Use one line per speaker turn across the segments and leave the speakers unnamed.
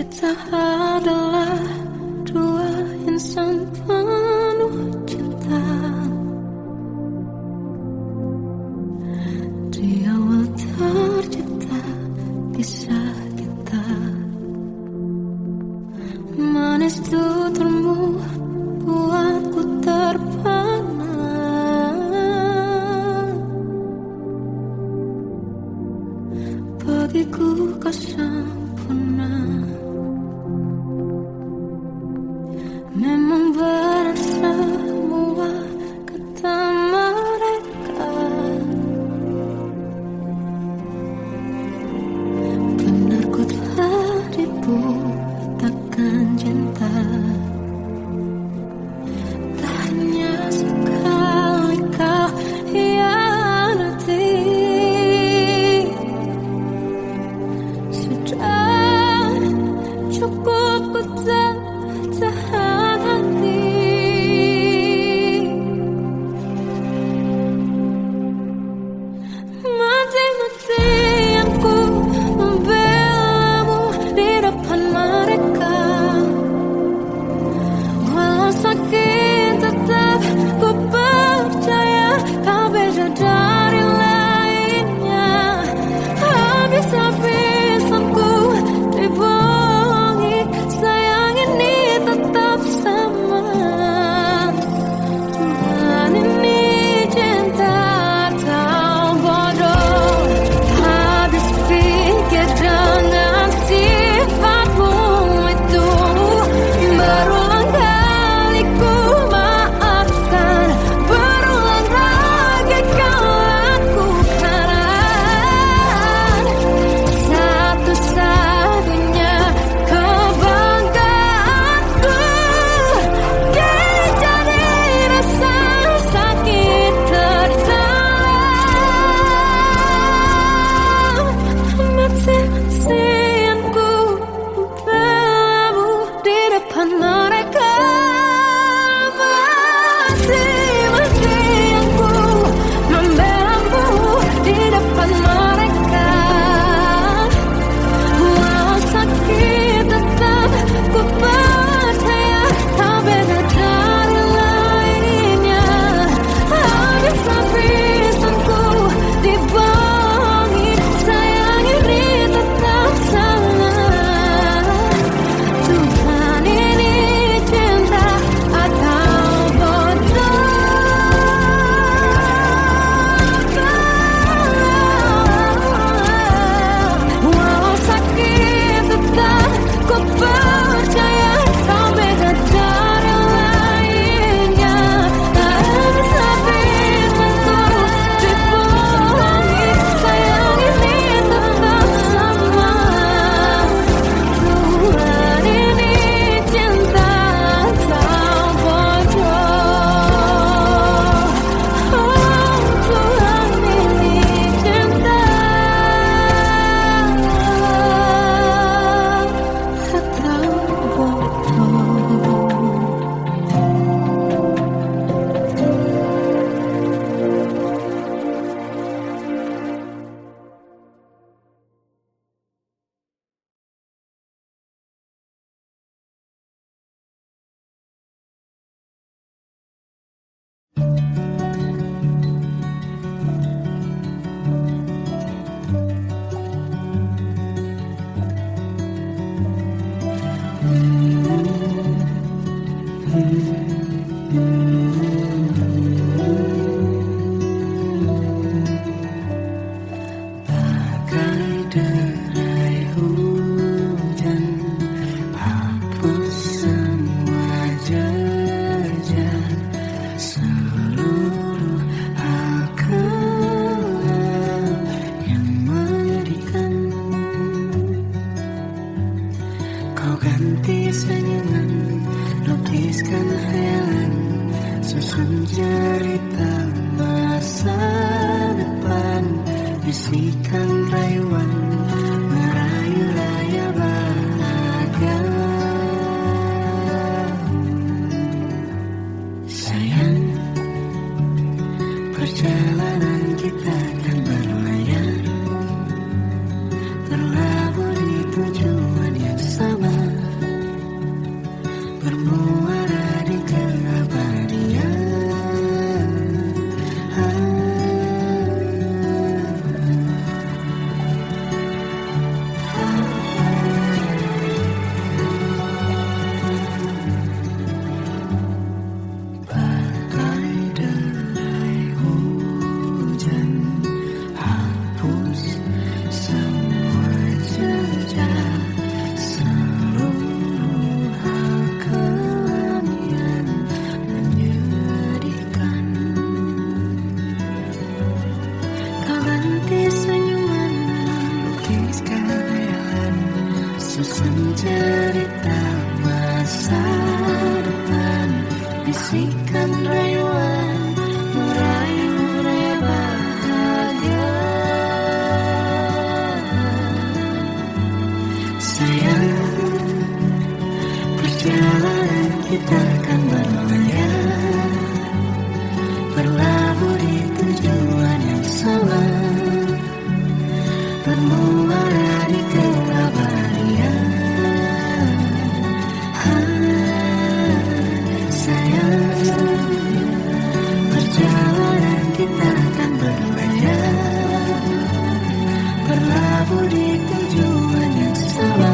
Kita adalah dua insan penuh cinta. Di awal tercipta kisah kita. Manis tuturmu buatku terpana. Bagiku kau sempurna. Memang berat semua kata mereka. Benar ku telah dibutakan cinta. Tak hanya sekali kau hianati. Sudah cukup ku tahan hati. Mati-matian ku membelamu di depan mereka. Walau sakit tetap ku percaya kau beda dari lainnya. Habis-habisan ku dibohongi, sayang ini tetap sama. Tuhan ini cinta atau bodoh. Habis pikir dengan sifatmu itu. Berulang kali ku maafkan, berulang lagi kau lakukan. Satu-satunya kebanggaanku, kini jadi rasa sakit terdalam. Mati-matian ku membelamu di depan mereka. Mati-matian ku membelamu di depan mereka. Walau sakit tetap ku percaya kau beda dari lainnya. Habis-habisan ku dibohongi, sayang ini tetap sama. Tuhan ini cinta atau bodoh. Walau sakit tetap ku percaya kau beda dari lainnya. Habis-habisan ku dibohongi, sayang ini tetap sama. Tuhan ini cinta atau bodoh. Oh, Tuhan ini cinta atau bodoh. Bagai derai hujan, hapus semua jejak, seluruh hal kelam yang menyedihkan. Kau ganti senyuman, lukiskan hayalan, susun cerita masa depan. Bisikan rayuan, merayu raya bahagia. Sayang, perjalanan kita kan berlayar, terlabur di tujuan yang sama. cerita masa depan, bisikan rayuan merayu raya bahagia. Sayang, perjalanan kita akan berlayar, berlabuh di tujuan yang sama, bermuara di keabadian. Sayang, perjalanan kita akan berlayar, berlabuh di tujuan yang sama.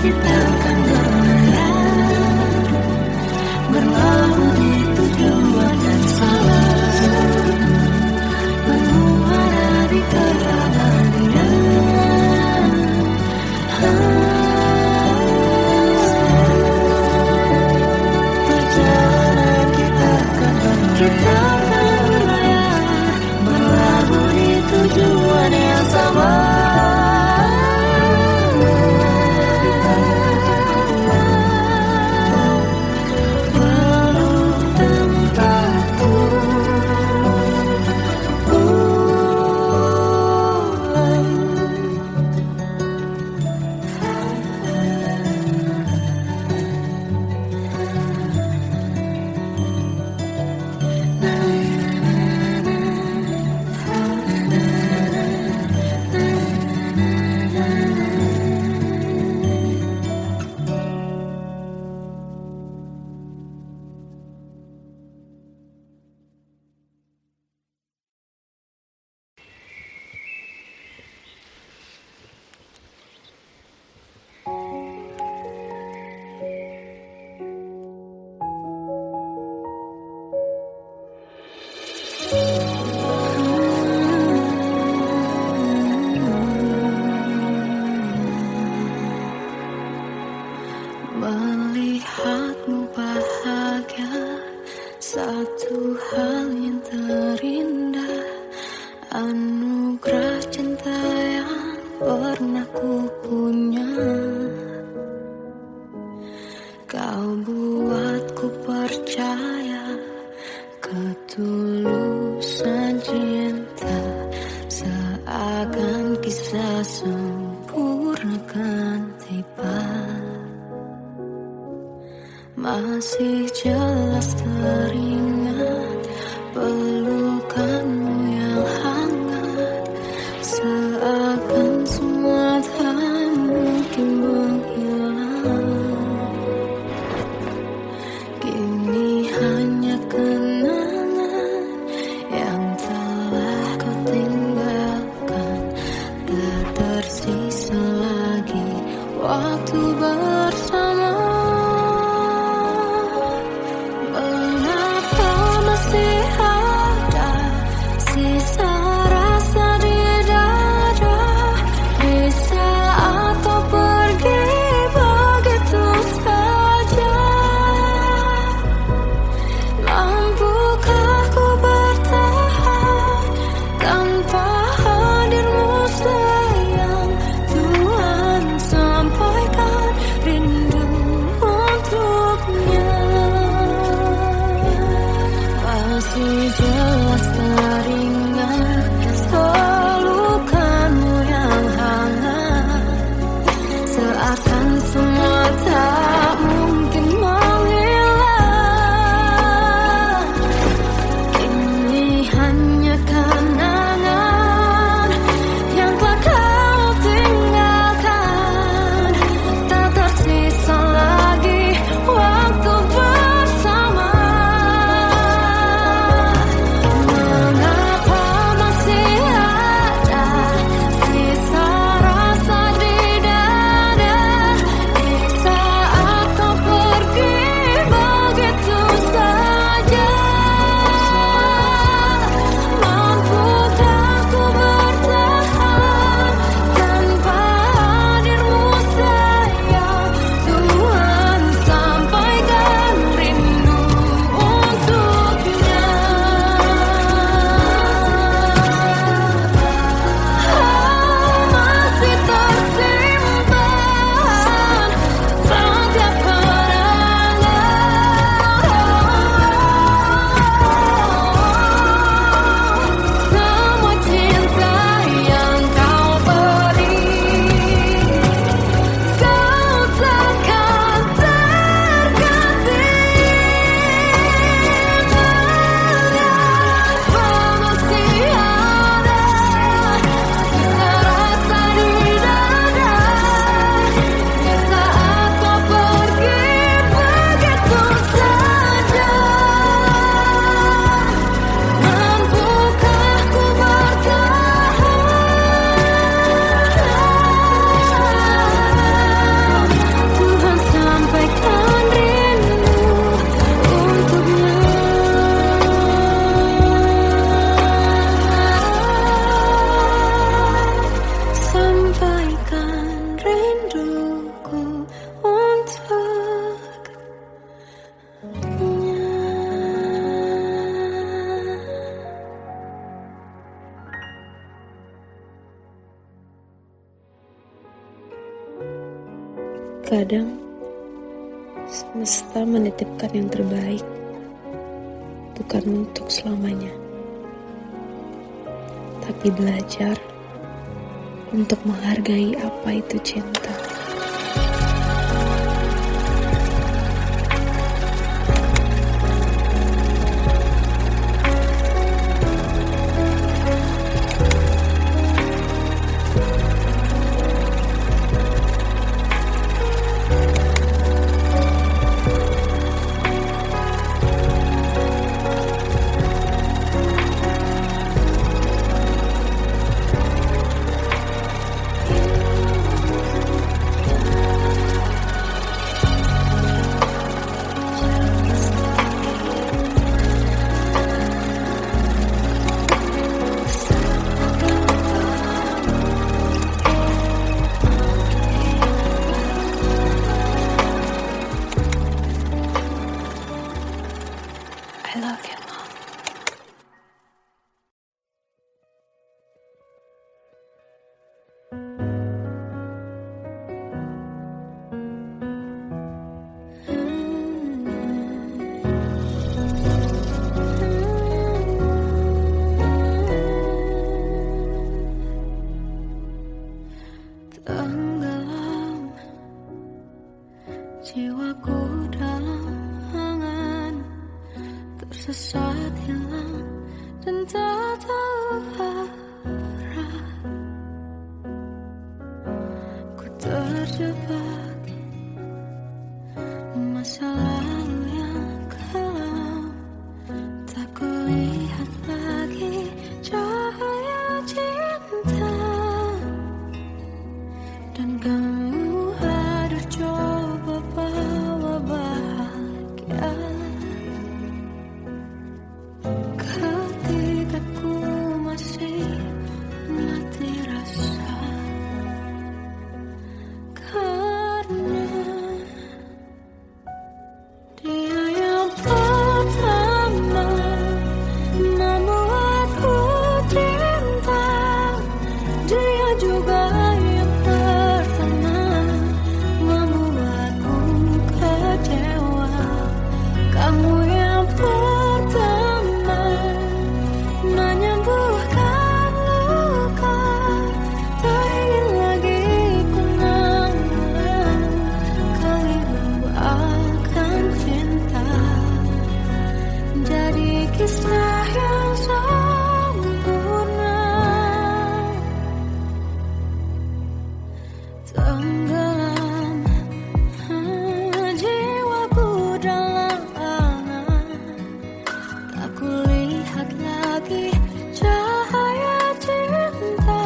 Kita akan berlayar, berlabuh di tujuan yang sama, bermuara di keabadian. Perjalanan kita akan berlayar, berlabuh di tujuan yang sama. Melihatmu bahagia, satu hal yang terindah, anugerah cinta yang pernah ku punya. Kau buatku percaya ketulusan cinta, seakan kisah sempurna kan tiba. Masih jelas teringat pelukanmu yang hangat, seakan semua tak mungkin menghilang. Kini hanya kenangan yang telah kau tinggalkan, tak tersisa lagi waktu bersama. Sisa rasa di dada,
Kadang semesta menitipkan yang terbaik, bukan untuk selamanya, tapi belajar untuk menghargai apa itu cinta. I love you, Mom.
Tenggelam jiwaku dalam angan, tersesat hilang dan tak tahu arah. Ku terjebak masa lalu yang kelam, tak kulihat lagi cahaya cinta. Dan kamu hadir coba bawa bahagia ketika ku masih mati rasa. Karena dia yang pertama membuatku cinta, dia juga yang pertama membuatku kecewa. Kamu yang pertama menyembuhkan luka, tak ingin lagi kenangan keliru akan cinta. Jadi kisah yang sempurna. Tenggelam jiwaku dalam angan, tak kulihat lagi cahaya cinta.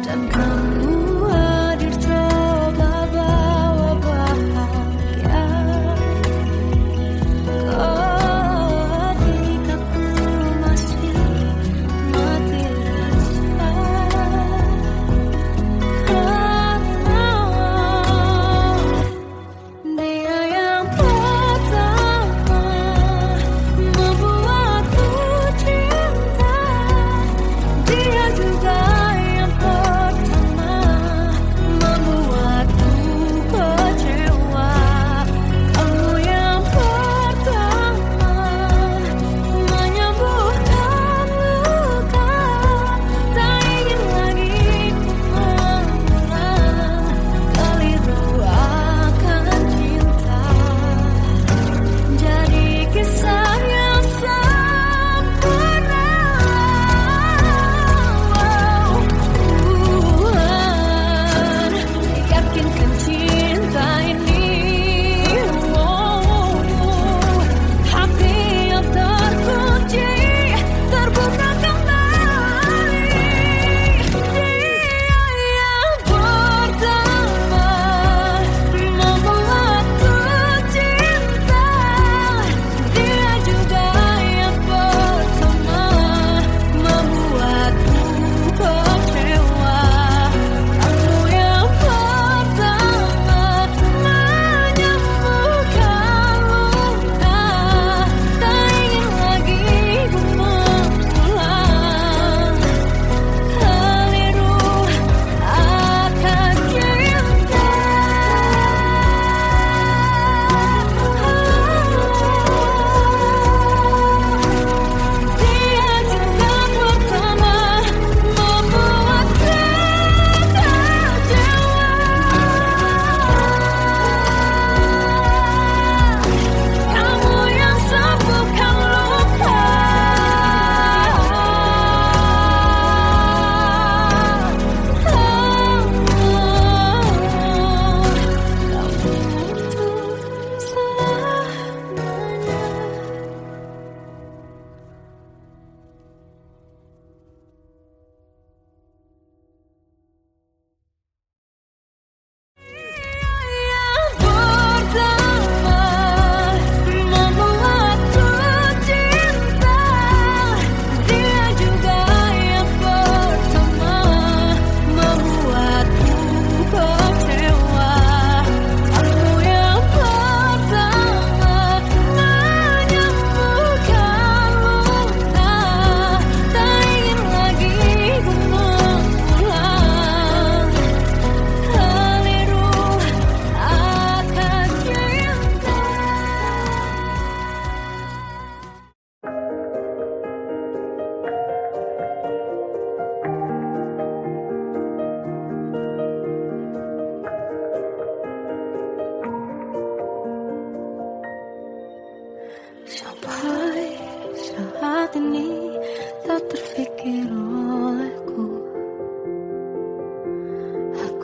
Dan kamu hadir coba bawa bahagia ketika ku masih mati rasa. Dia yang pertama membuatku cinta, dia juga yang pertama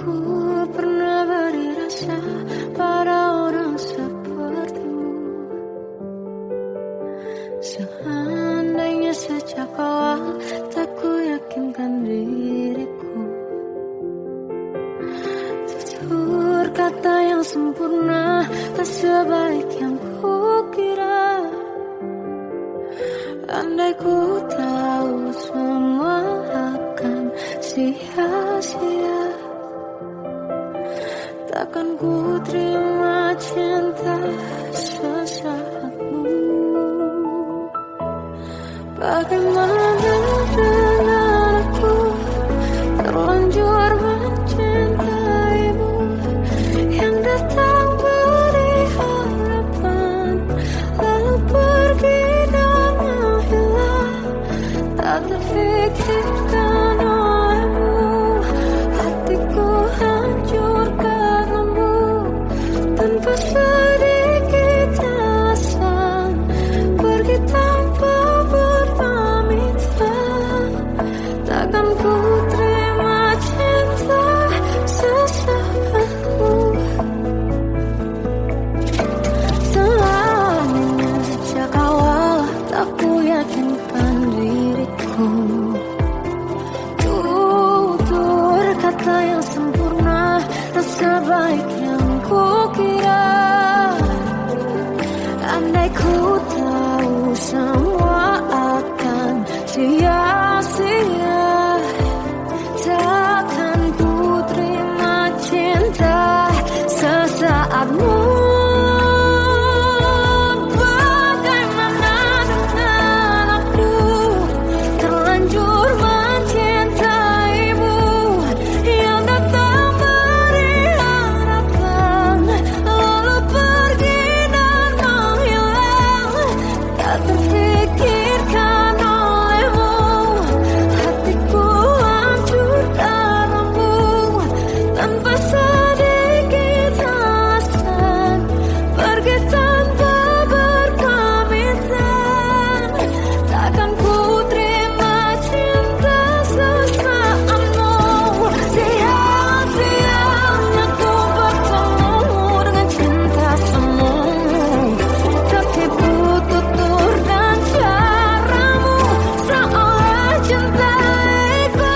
Ku pernah beri rasa pada orang sepertimu. Seandainya sejak awal tak ku yakinkan diriku, tutur kata yang sempurna tak sebaik yang ku kira. Andai ku tahu semua akan sia-sia, takkan ku terima cinta sesaatmu. Bagaimana dengan aku terlanjur mencintaimu, yang datang beri harapan lalu pergi dan menghilang. Tak terfikirkan olehmu, hatiku hancur karenamu. Tanpa sedikit alasan pergi tanpa berpamitan. Takkan ku terima cinta sesaatmu. Selamanya sejak awal tak ku yakinkan diriku, tutur kata yang sempurna tak sebaik yang ku kira. Andai ku tahu semua akan sia-sia, takkan ku terima cinta sesaatmu. Bagaimana dengan aku terlanjur mencintaimu, yang datang beri harapan lalu pergi dan menghilang. Tak terfikirkan olehmu, hatiku hancur karenamu. Tanpa sedikit alasan pergi tanpa berpamitan. Takkan ku terima cinta sesaatmu. Sia-sianya ku bertemu dengan cinta semu, tertipu tutur dan caramu seolah cintaiku.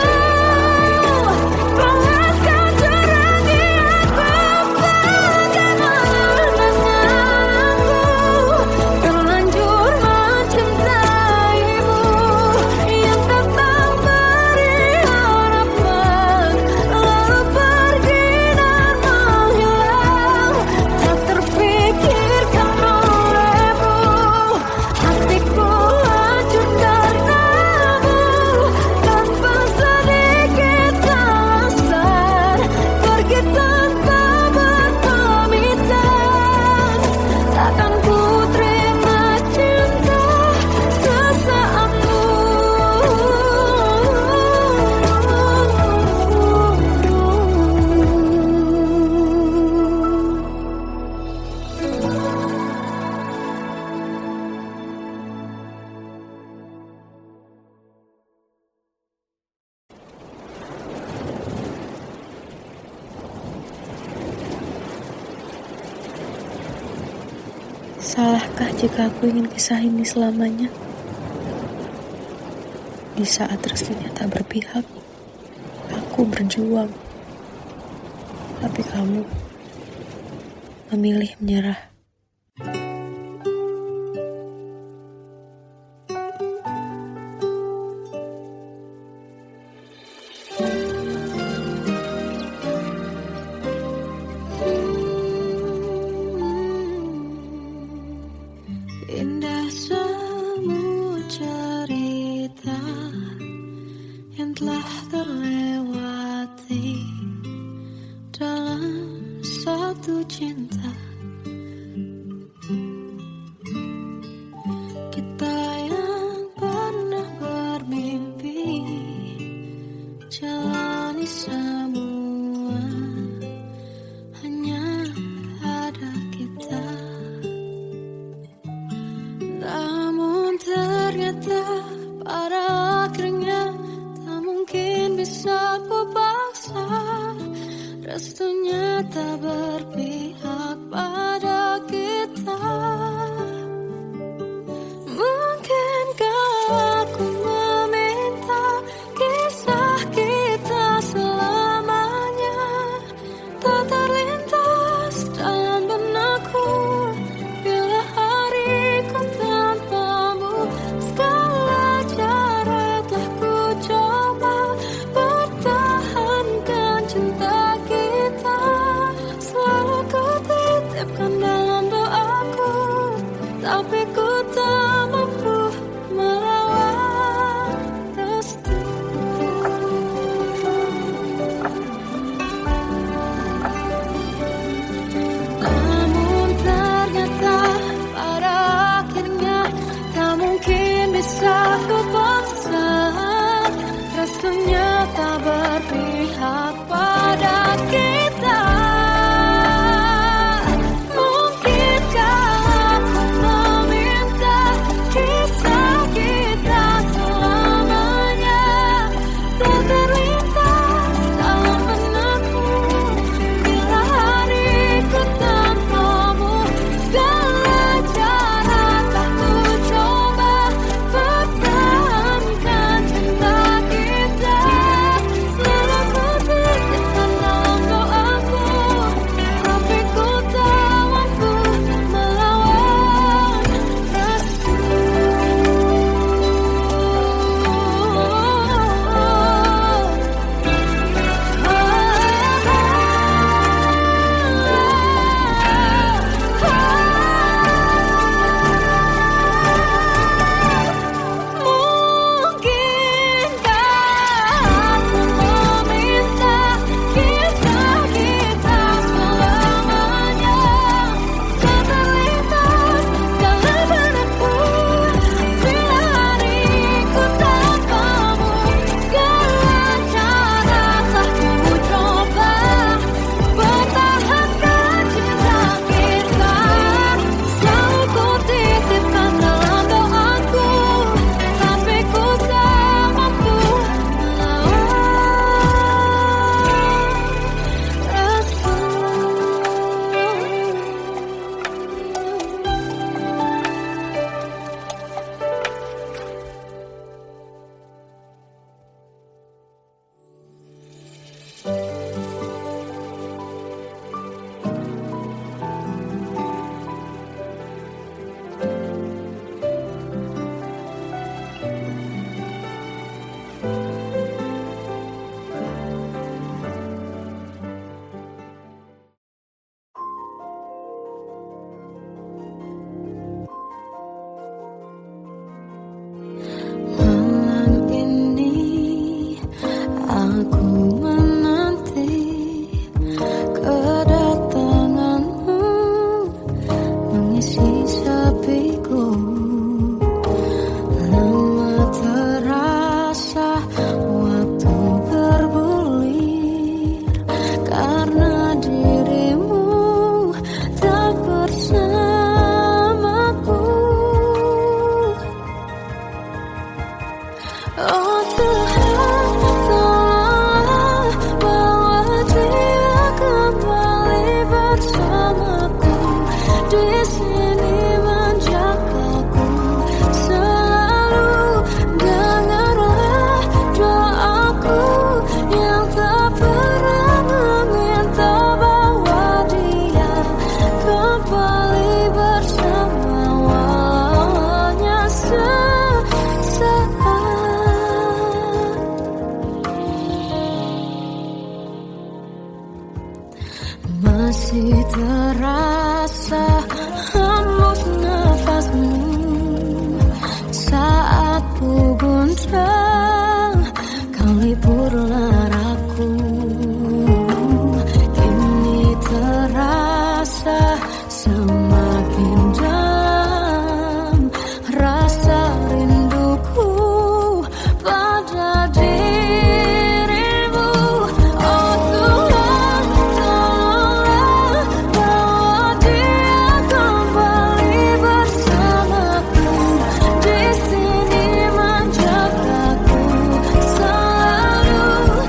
Panaskan terangi aku. Bagaimana dengan aku terlanjur mencintaimu, yang datang beri harapan lalu pergi dan menghilang. Tak terfikirkan olehmu, hatiku hancur karenamu. Tanpa sedikit alasan pergi tanpa berpamitan. Takkan ku terima cinta sesaatmu.
Salahkah jika aku ingin kisah ini selamanya? Di saat restunya tak berpihak, aku berjuang. Tapi kamu memilih menyerah.
Indah semua cerita yang telah terlewati dalam satu cinta. Kita yang pernah bermimpi jalani semua, hanya ada kita. Namun ternyata pada akhirnya tak mungkin bisa ku paksa restunya tak berpihak pada kita. Mungkinkah aku meminta kisah kita selamanya tak terlintas dalam benakku bila hariku tanpamu. Segala cara telah ku coba pertahankan cinta kita. Selalu ku titipkan dalam doaku, tapi ku tak mampu melawan restu. Namun ternyata pada akhirnya tak mungkin bisa ku paksa. Restunya tak berpihak pada kita. Mungkinkah aku meminta kisah kita selamanya tak terlintas dalam benakku bila hariku tanpamu. Segala cara tak ku coba pertahankan cinta kita. Selalu ku titipkan dalam doaku, tapi ku tak mampu melawan restu. Mungkinkah aku meminta kisah kita selamanya tak terlintas dalam benakku bila hariku tanpamu. Segala cara telah ku coba pertahankan cinta kita. Selalu ku titipkan dalam doaku, tapi ku tak mampu malam ini aku menanti kedatanganmu mengisi sepiku. Lama terasa waktu bergulir karena dirimu tak bersamaku. Oh Tuhan, tolonglah bawa dia kembali bersamaku. Di sini menjagaku selalu. Dengarlah doaku yang tak pernah meminta bawa dia kembali bersama walaunya sesaat. Masih terasa hembus nafasmu saat ku guncang kau liburlah aku. Kini terasa semakin dalam rasa rinduku pada dirimu. Oh Tuhan, tolonglah bawa dia kembali bersamaku. Di sini menjagaku selalu.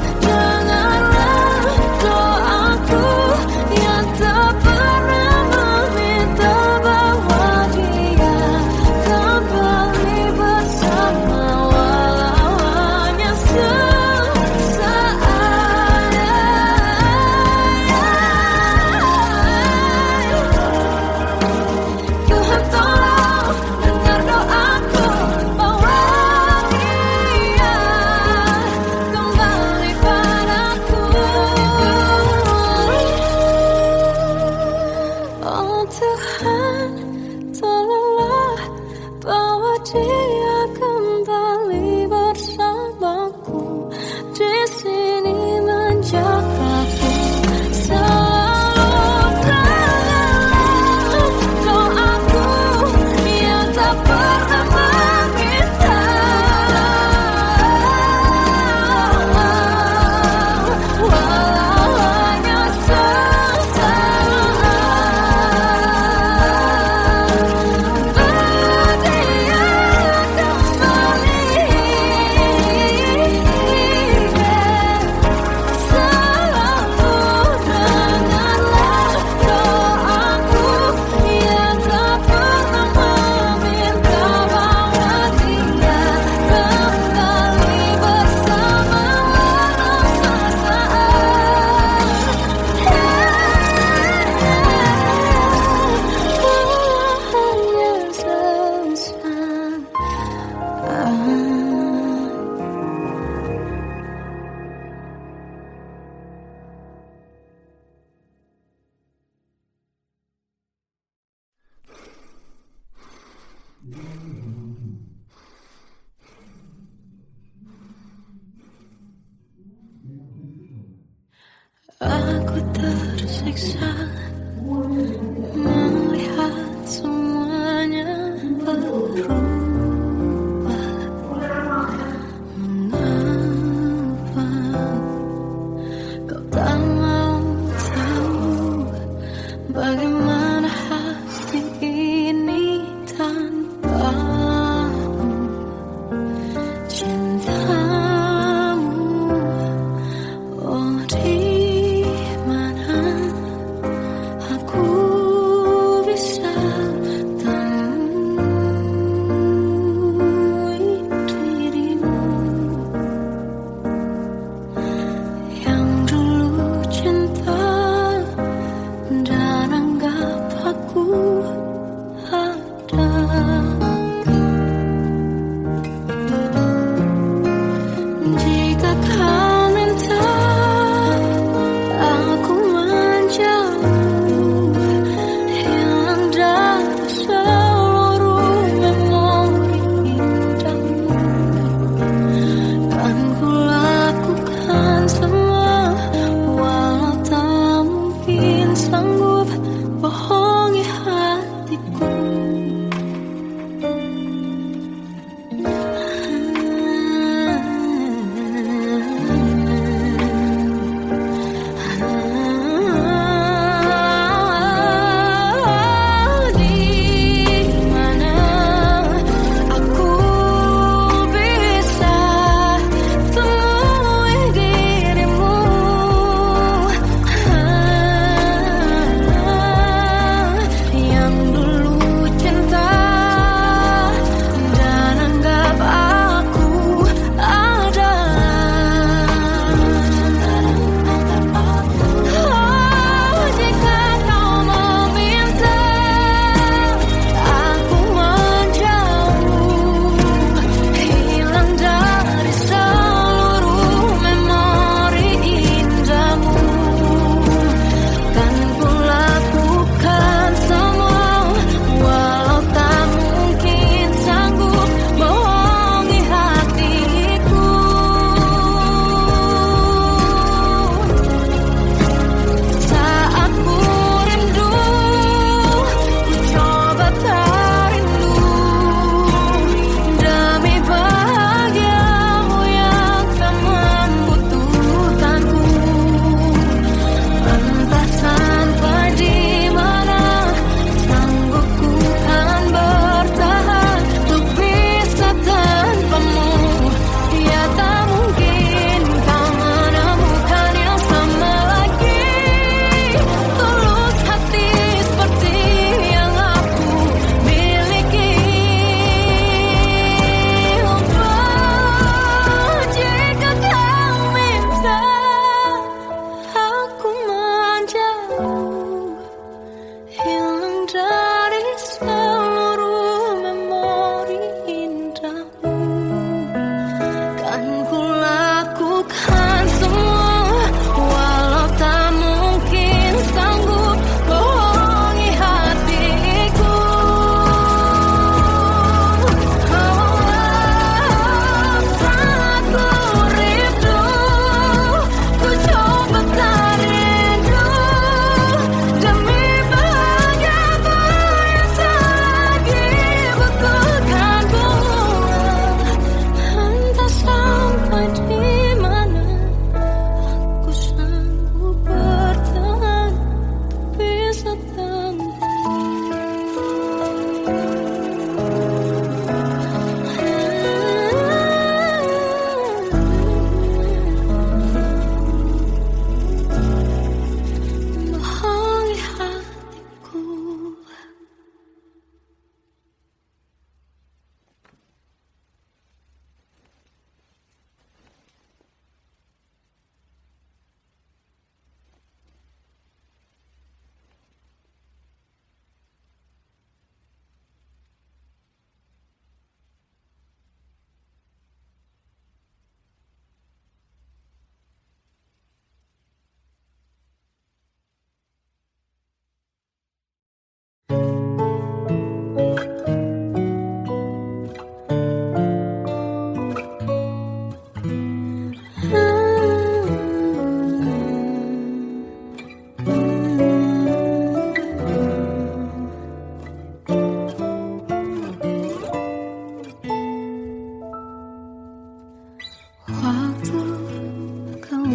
tersiksa melihat semuanya berubah. Mengapa kau tak mau tahu bagaimana hati ini tanpamu? Cintamu, oh di mana aku bisa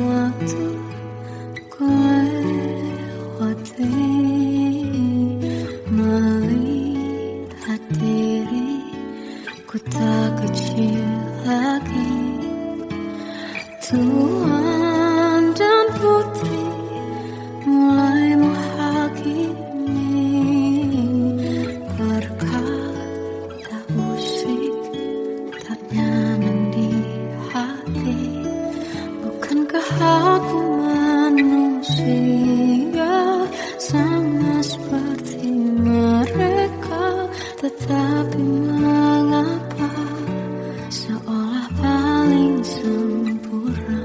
waktu ku lewati, melihat diri ku tak kecil lagi. Tuan dan putri mulai menghakimi, berkata musik tak nyaman di hati. Bukankah aku manusia sama seperti mereka? Tetapi mengapa seolah paling sempurna?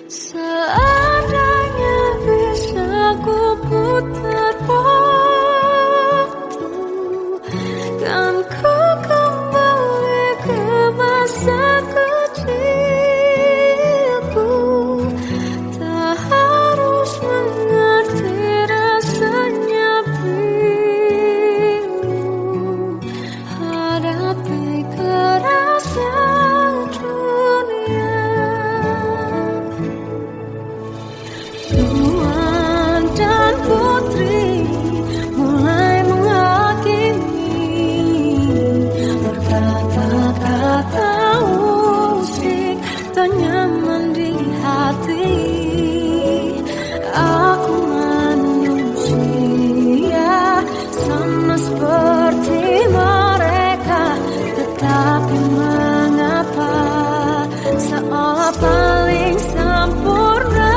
Seandainya bisa ku putar waktu, kan ku kembali ke masa kecilku. Tak harus mengerti rasanya bingung hadapi kerasnya dunia. Tuan dan putri mulai menghakimi, berkata-kata musik tak nyaman di hati. Aku manusia sama seperti mereka, tetapi mengapa seolah paling sempurna?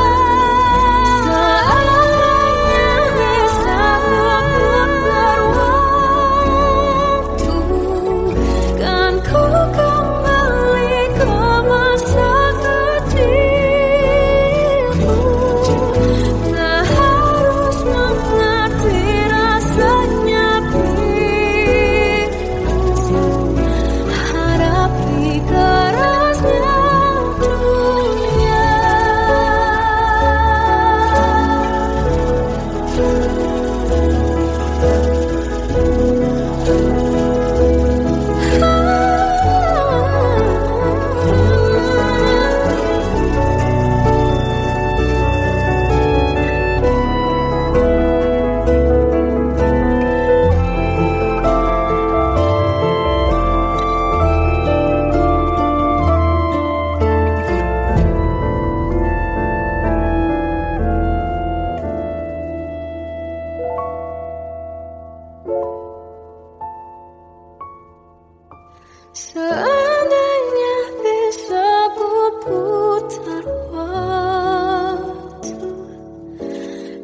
Seandainya bisa putar waktu, kan ku kembali ke masa kecilku. Tak harus mengerti rasanya bingung hadapi kerasnya dunia. Seandainya bisa ku putar waktu,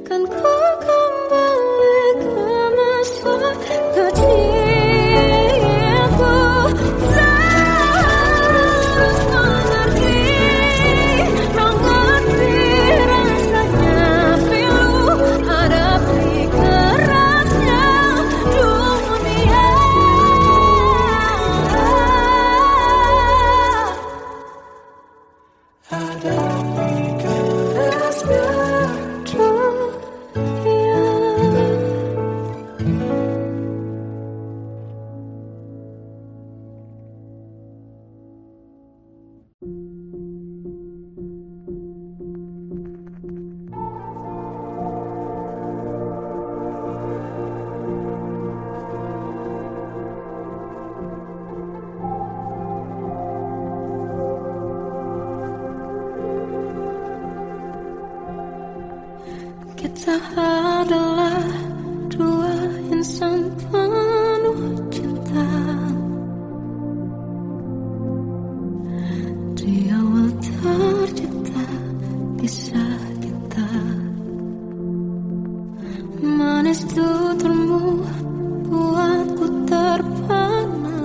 kan ku kembali ke masa kecilku. Tak harus mengerti rasanya pilu hadapi kerasnya dunia. Hadapi kerasnya dunia. Kita adalah dua insan penuh cinta. Di awal tercipta kisah kita, manis tuturmu buatku terpana.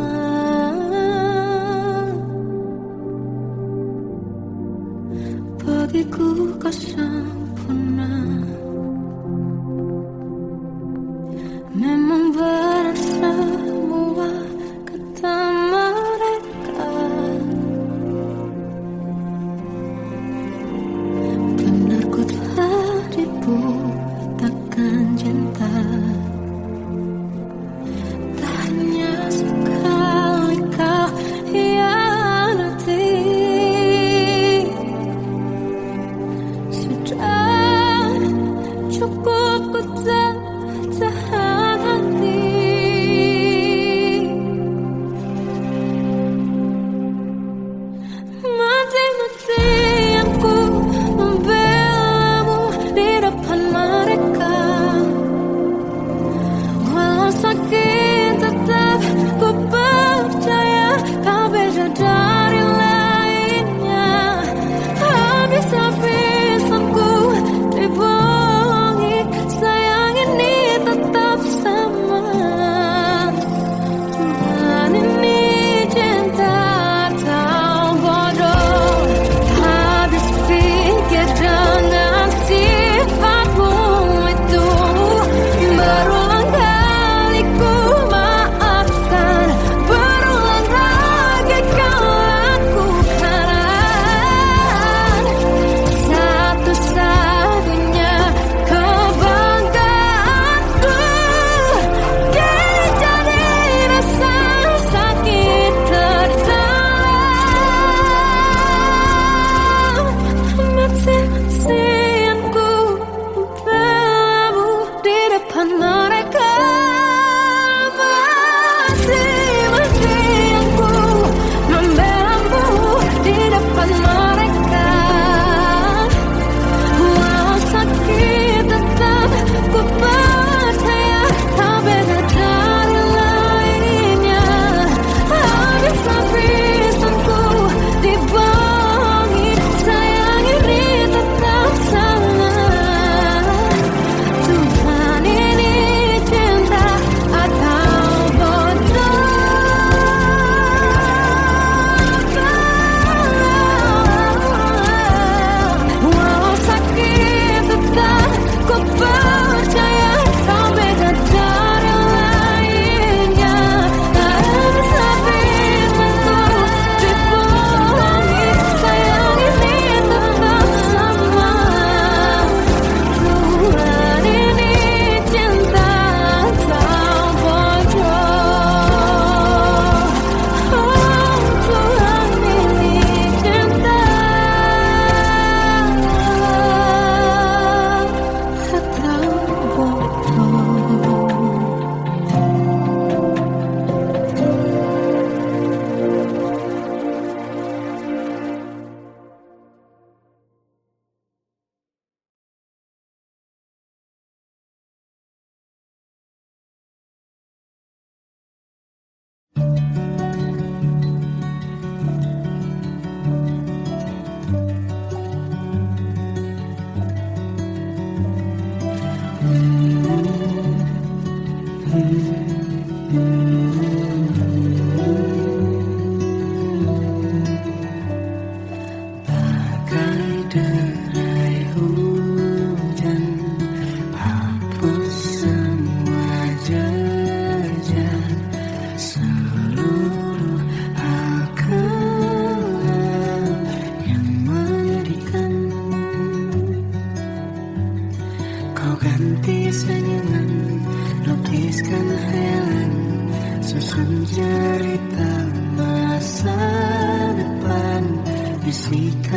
Bagiku kau sempurna. Memang benar semua kata mereka, benar ku telah dibuatakan cinta. Tak hanya sekali kau hianati.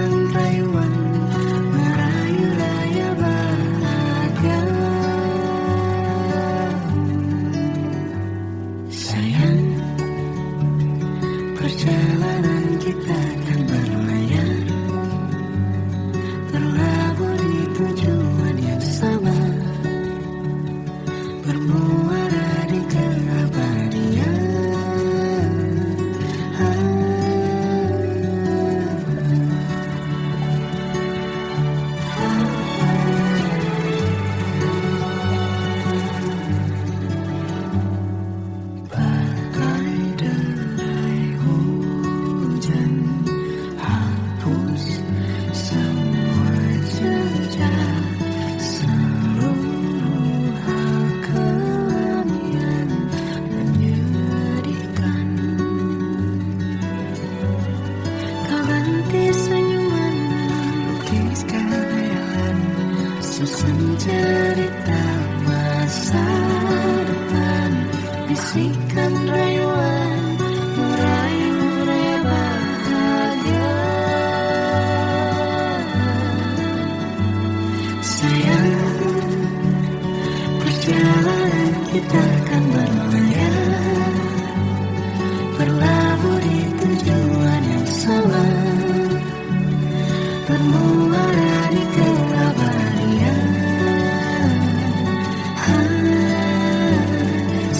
rayuan merayu raya bahagia. Sayang, perjalanan kita kan berlayar, berlabuh di tujuan yang sama, bermuara di keabadian. Bagai derai hujan hapus semua jejak, seluruh hal kelam yang menyedihkan. Kau ganti senyuman, lukiskan khayalan, susun cerita masa depan, bisikan rayuan merayu raya bahagia. Sayang, perjalanan kita kan berlayar, berlabuh di tujuan yang sama, bermuara di keabadian.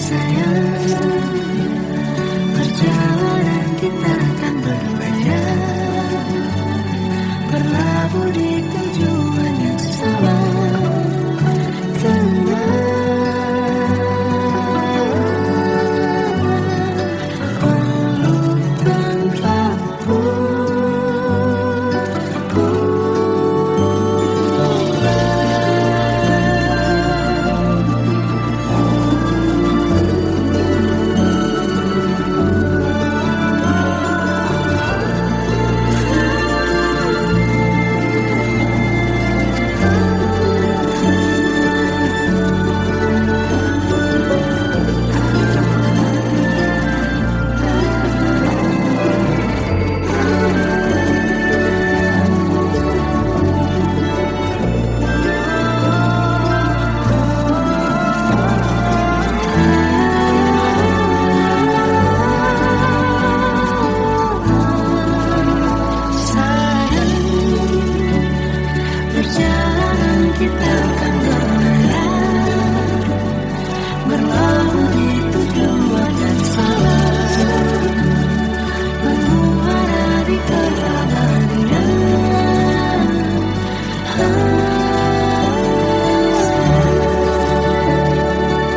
Sayang, perjalanan kita kan berlayar, berlabuh di tujuan yang sama. Perjalanan kita akan berlayar, berlabuh di tujuan yang sama, bermuara di keabadian.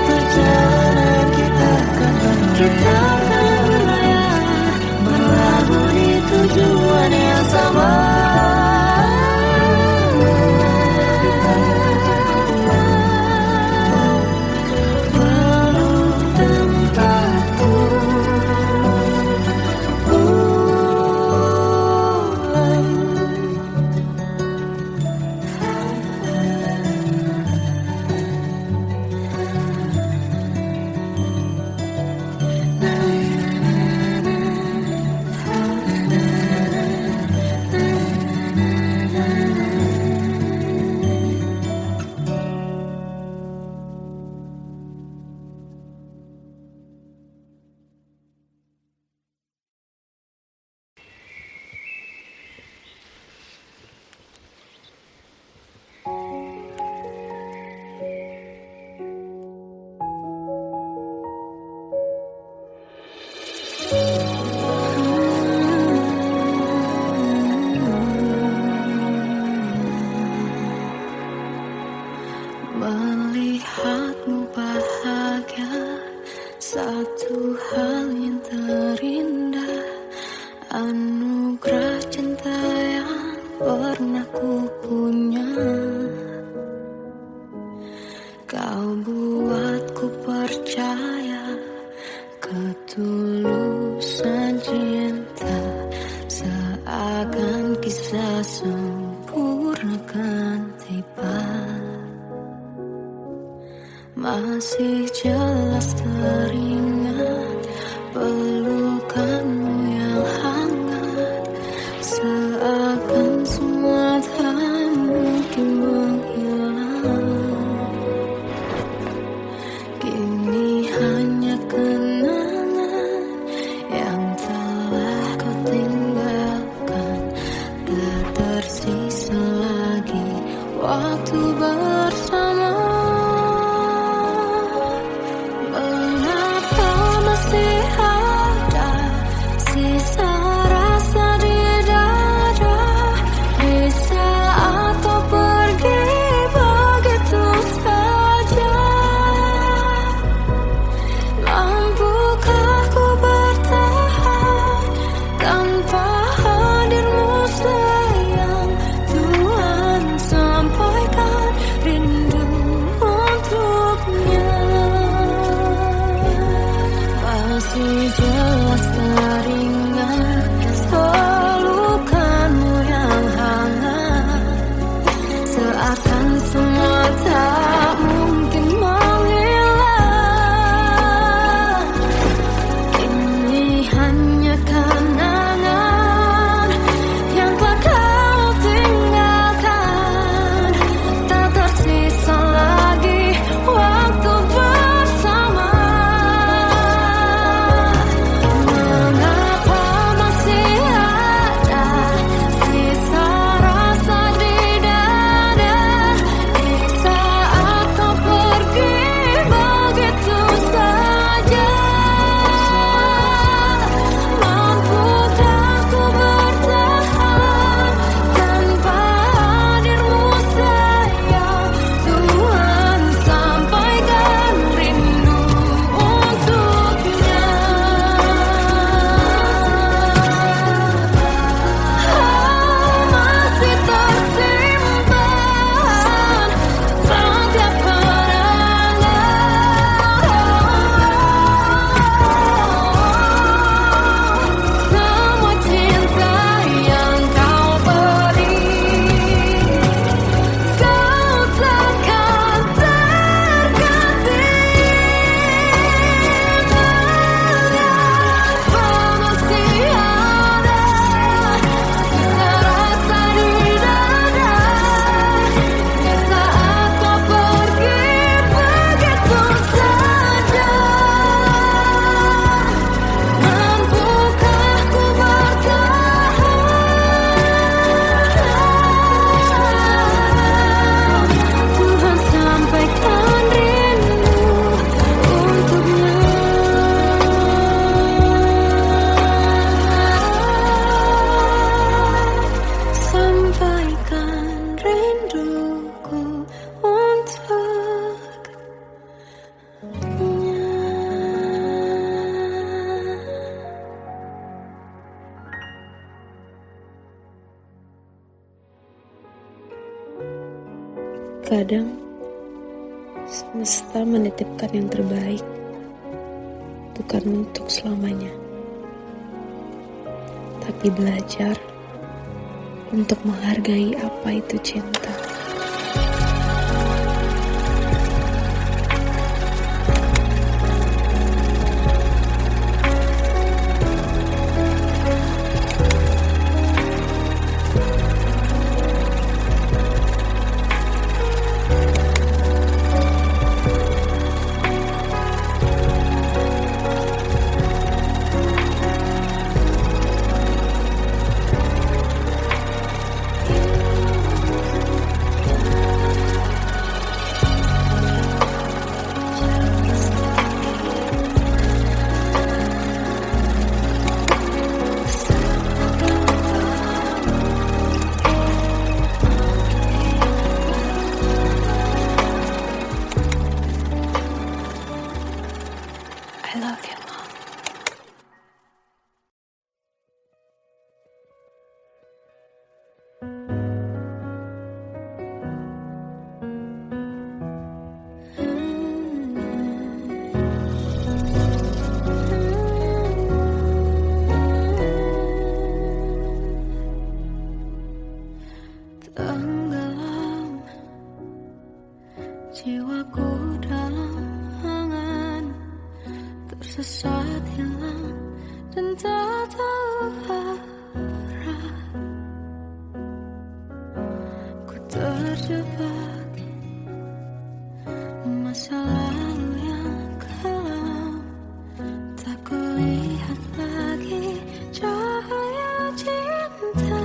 Perjalanan kita akan berlayar, berlabuh di tujuan yang sama. Melihatmu bahagia, satu hal yang terindah, anugerah cinta yang pernah ku punya. Kau buatku percaya ketulusan cinta, seakan kisah sempurna kan tiba. Masih jelas teringat pelukanmu yang hangat, seakan
Terkadang semesta menitipkan yang terbaik, bukan untuk selamanya, tapi belajar untuk menghargai apa itu cinta. I love you, Mom.
Tenggelam jiwaku dalam angan, tersesat hilang dan tak tahu arah. Ku terjebak masa lalu yang kelam, tak kulihat lagi cahaya cinta.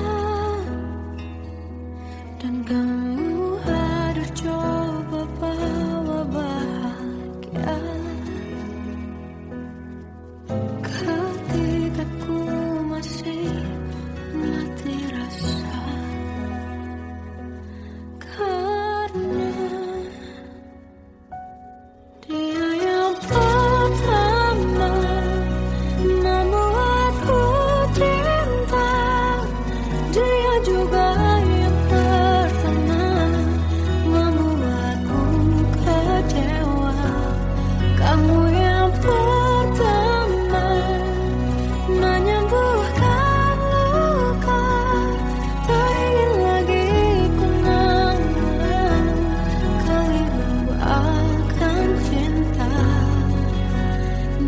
Dan kamu hadir coba bawa bahagia ketika ku masih mati rasa. Karena dia yang pertama membuatku cinta, dia juga yang pertama membuatku kecewa. Kamu yang pertama menyembuhkan luka, tak ingin lagi ku mengulang keliru akan cinta.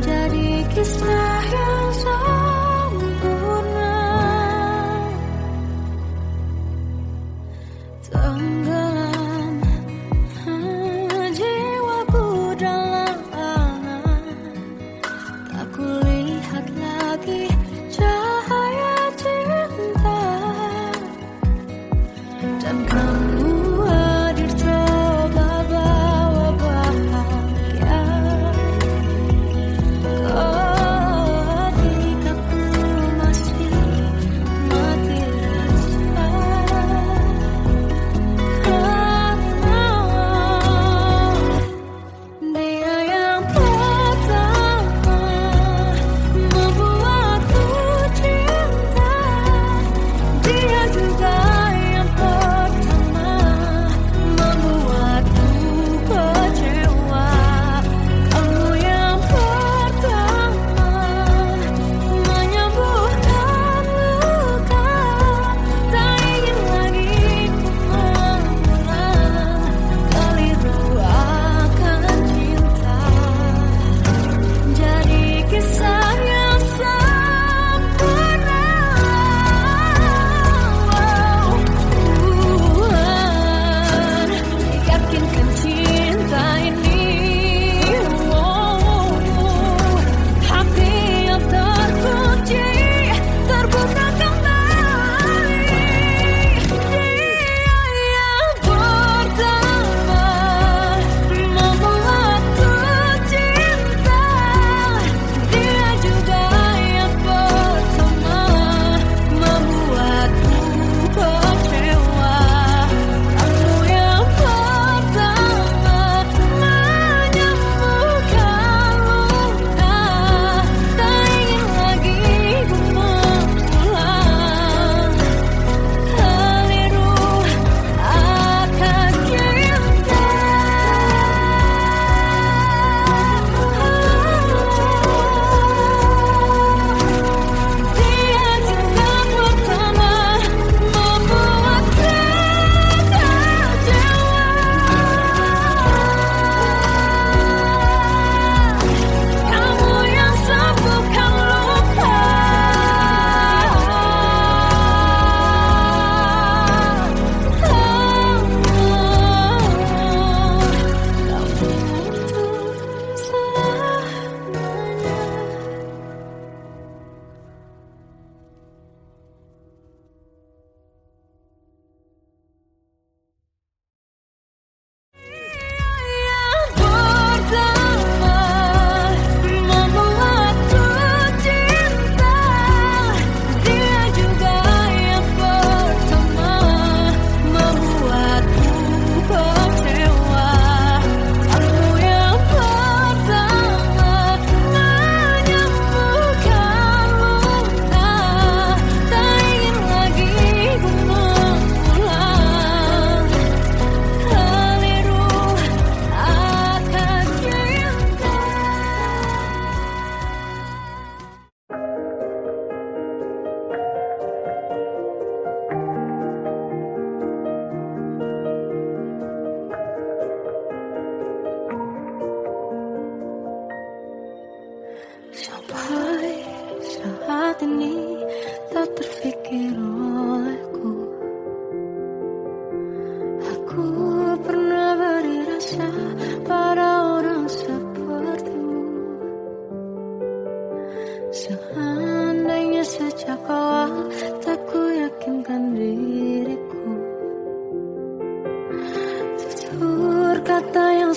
Jadi kisah yang sempurna. Tenggelam jiwaku dalam angan, tak kulihat lagi cahaya cinta. Dan kamu hadir coba bawa bahagia ketika ku masih mati rasa. Dia yang pertama membuatku cinta, dia juga yang pertama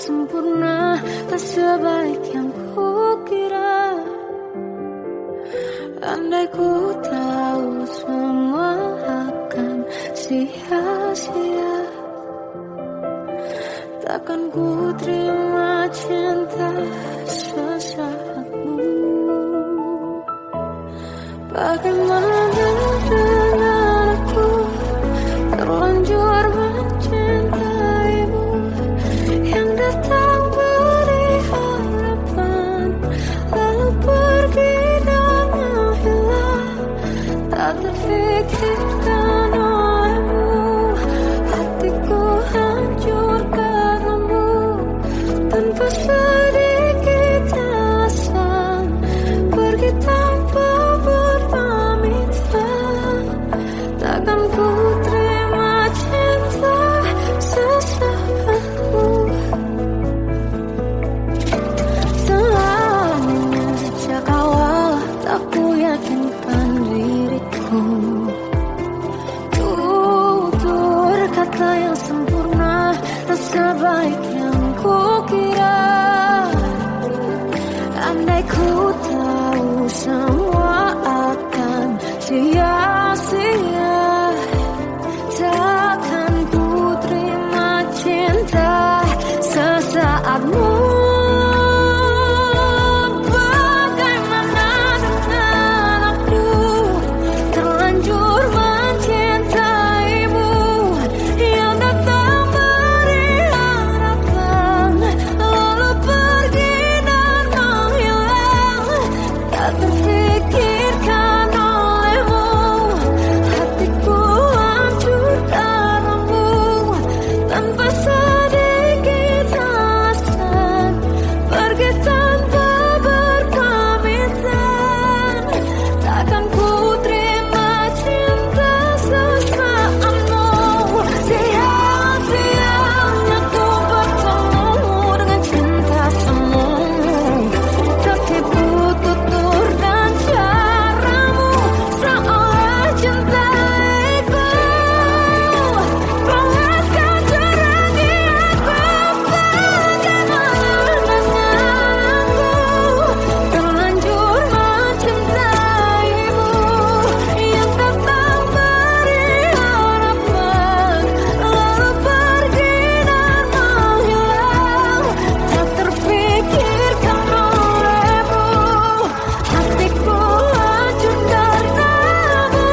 sempurna, tak sebaik yang kukira. Andai ku tahu semua akan sia-sia, takkan ku terima cinta sesaatmu. Bagaimana dengan aku terlanjur mencintaimu, yang datang beri harapan lalu pergi dan menghilang. Tak terfikirkan olehmu, hatiku hancur karenamu. Tanpa sedikit alasan pergi tanpa berpamitan, takkan ku terima cinta sesaatmu. Selamanya sejak awal tak ku yakinkan diriku, tutur kata yang sempurna, tak sebaik yang kukira. Andai ku tahu semua akan sia-sia, takkan ku terima cinta sesaatmu. Bagaimana dengan aku terlanjur mencintaimu, yang datang beri harapan lalu pergi dan menghilang. Tak terfikirkan olehmu, hatiku hancur karenamu. Tanpa sedikit alasan pergi tanpa berpamitan, takkan ku terima cinta sesaatmu. Sia-sianya ku bertemu dengan cinta semu, tertipu tutur dan caramu seolah cintaiku. Panaskan curahi aku, bagaimana dengan aku terlanjur mencintaimu, yang datang beri harapan lalu pergi dan menghilang. Tak terfikirkan olehmu, hatiku hancur karenamu.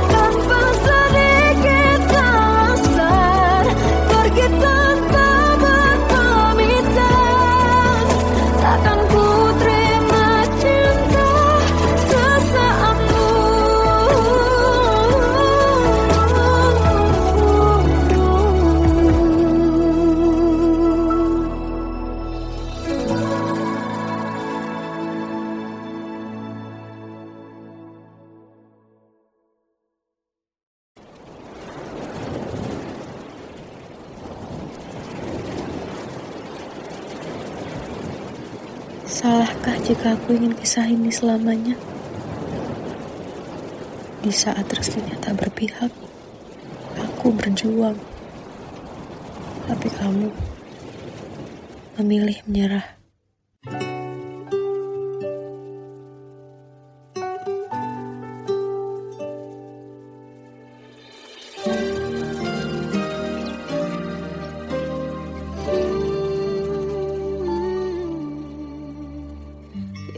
Tanpa sedikit alasan pergi tanpa berpamitan, takkan ku terima cinta sesaatmu.
Salahkah jika aku ingin kisah ini selamanya? Di saat restunya tak berpihak, aku berjuang. Tapi kamu memilih menyerah.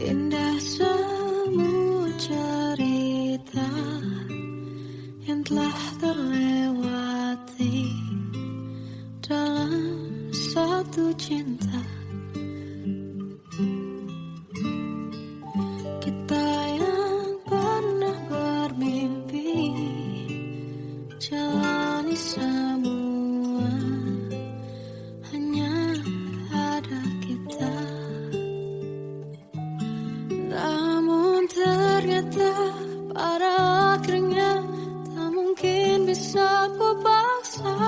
Indah semua cerita yang telah terlewati dalam satu cinta. Kita yang pernah bermimpi jalani semua, hanya ada kita. Namun ternyata pada akhirnya tak mungkin bisa ku paksa.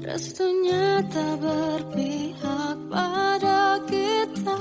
Restunya tak berpihak pada kita.